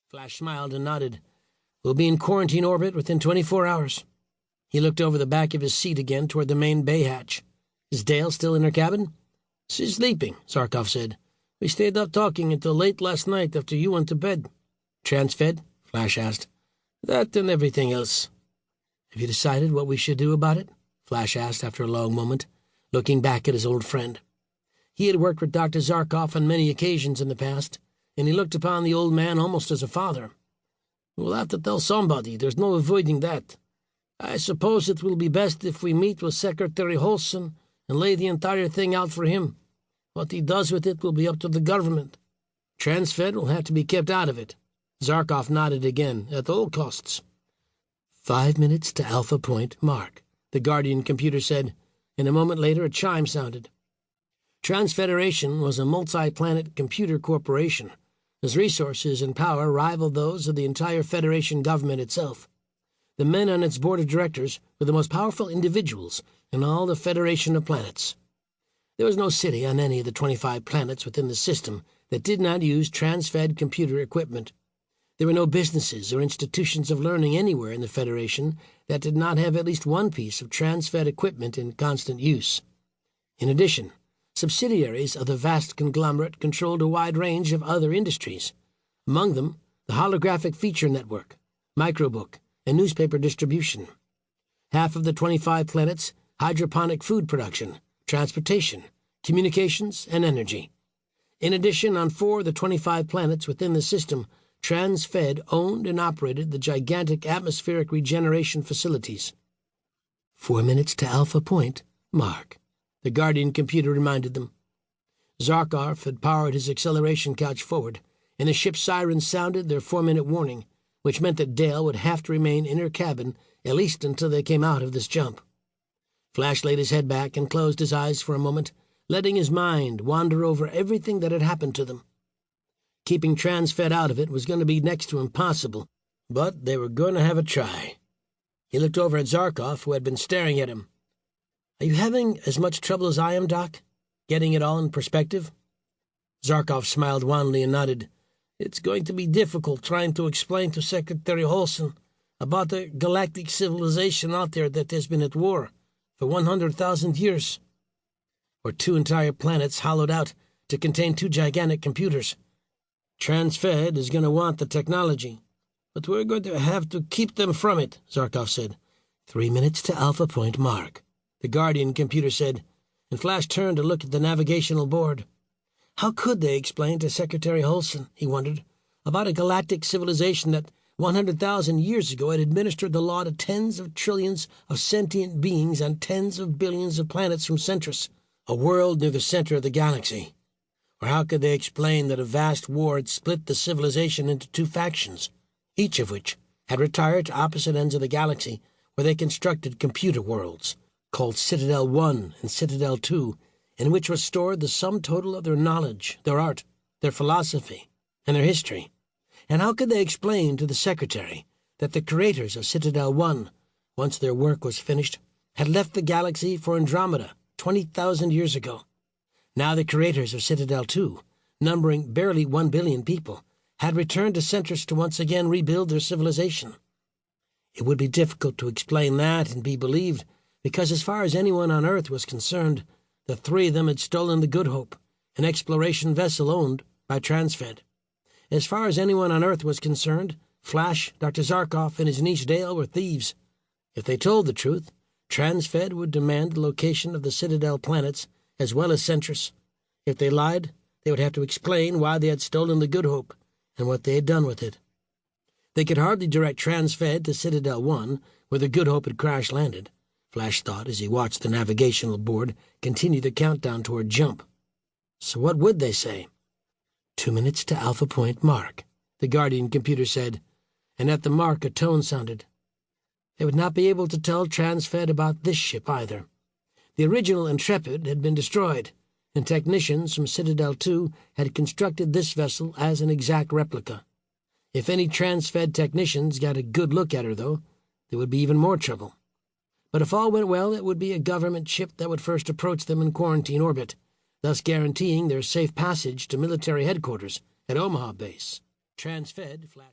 Flash smiled and nodded. We'll be in quarantine orbit within 24 hours. He looked over the back of his seat again toward the main bay hatch. Is Dale still in her cabin? She's sleeping, Zarkov said. We stayed up talking until late last night after you went to bed. Transfed? Flash asked. That and everything else. Have you decided what we should do about it? Flash asked after a long moment, looking back at his old friend. He had worked with Dr. Zarkov on many occasions in the past, and he looked upon the old man almost as a father. We'll have to tell somebody. There's no avoiding that. I suppose it will be best if we meet with Secretary Holson and lay the entire thing out for him. What he does with it will be up to the government. Transfed will have to be kept out of it. Zarkov nodded again, at all costs. 5 minutes to Alpha Point, Mark, the Guardian computer said, and a moment later a chime sounded. Transfederation was a multi-planet computer corporation, whose resources and power rivaled those of the entire Federation government itself. The men on its board of directors were the most powerful individuals in all the Federation of Planets. There was no city on any of the 25 planets within the system that did not use transfed computer equipment. There were no businesses or institutions of learning anywhere in the Federation that did not have at least one piece of transfed equipment in constant use. In addition, subsidiaries of the vast conglomerate controlled a wide range of other industries, among them the holographic feature network, microbook, and newspaper distribution. Half of the 25 planets, hydroponic food production, transportation, communications, and energy. In addition, on 4 of the 25 planets within the system, Transfed owned and operated the gigantic atmospheric regeneration facilities. 4 minutes to Alpha Point, Mark, the Guardian computer reminded them. Zarkov had powered his acceleration couch forward, and the ship's sirens sounded their 4-minute warning, which meant that Dale would have to remain in her cabin at least until they came out of this jump. Flash laid his head back and closed his eyes for a moment, letting his mind wander over everything that had happened to them. Keeping Transfed out of it was going to be next to impossible, but they were going to have a try. He looked over at Zarkov, who had been staring at him. Are you having as much trouble as I am, Doc? Getting it all in perspective? Zarkov smiled wanly and nodded. It's going to be difficult trying to explain to Secretary Holson about a galactic civilization out there that has been at war for 100,000 years. Or 2 entire planets hollowed out to contain 2 gigantic computers. Transfed is going to want the technology, but we're going to have to keep them from it, Zarkov said. 3 minutes to Alpha Point, Mark, the Guardian computer said, and Flash turned to look at the navigational board. How could they explain to Secretary Holson, he wondered, about a galactic civilization that 100,000 years ago had administered the law to tens of trillions of sentient beings on tens of billions of planets from Centrus, a world near the center of the galaxy? Or how could they explain that a vast war had split the civilization into 2 factions, each of which had retired to opposite ends of the galaxy, where they constructed computer worlds, called Citadel 1 and Citadel 2, in which was stored the sum total of their knowledge, their art, their philosophy, and their history? And how could they explain to the Secretary that the creators of Citadel 1, once their work was finished, had left the galaxy for Andromeda 20,000 years ago? Now the creators of Citadel 2, numbering barely 1 billion people, had returned to Centrus to once again rebuild their civilization. It would be difficult to explain that and be believed, because as far as anyone on Earth was concerned, the 3 of them had stolen the Good Hope, an exploration vessel owned by Transfed. As far as anyone on Earth was concerned, Flash, Dr. Zarkov, and his niece Dale were thieves. If they told the truth, Transfed would demand the location of the Citadel planets as well as Centrus. If they lied, they would have to explain why they had stolen the Good Hope and what they had done with it. They could hardly direct Transfed to Citadel 1, where the Good Hope had crash-landed, Flash thought as he watched the navigational board continue the countdown toward jump. So what would they say? 2 minutes to Alpha Point, Mark, the Guardian computer said, and at the mark a tone sounded. They would not be able to tell Transfed about this ship either. The original Intrepid had been destroyed, and technicians from Citadel 2 had constructed this vessel as an exact replica. If any Transfed technicians got a good look at her, though, there would be even more trouble. But if all went well, it would be a government ship that would first approach them in quarantine orbit, thus guaranteeing their safe passage to military headquarters at Omaha Base. Transfed flashed.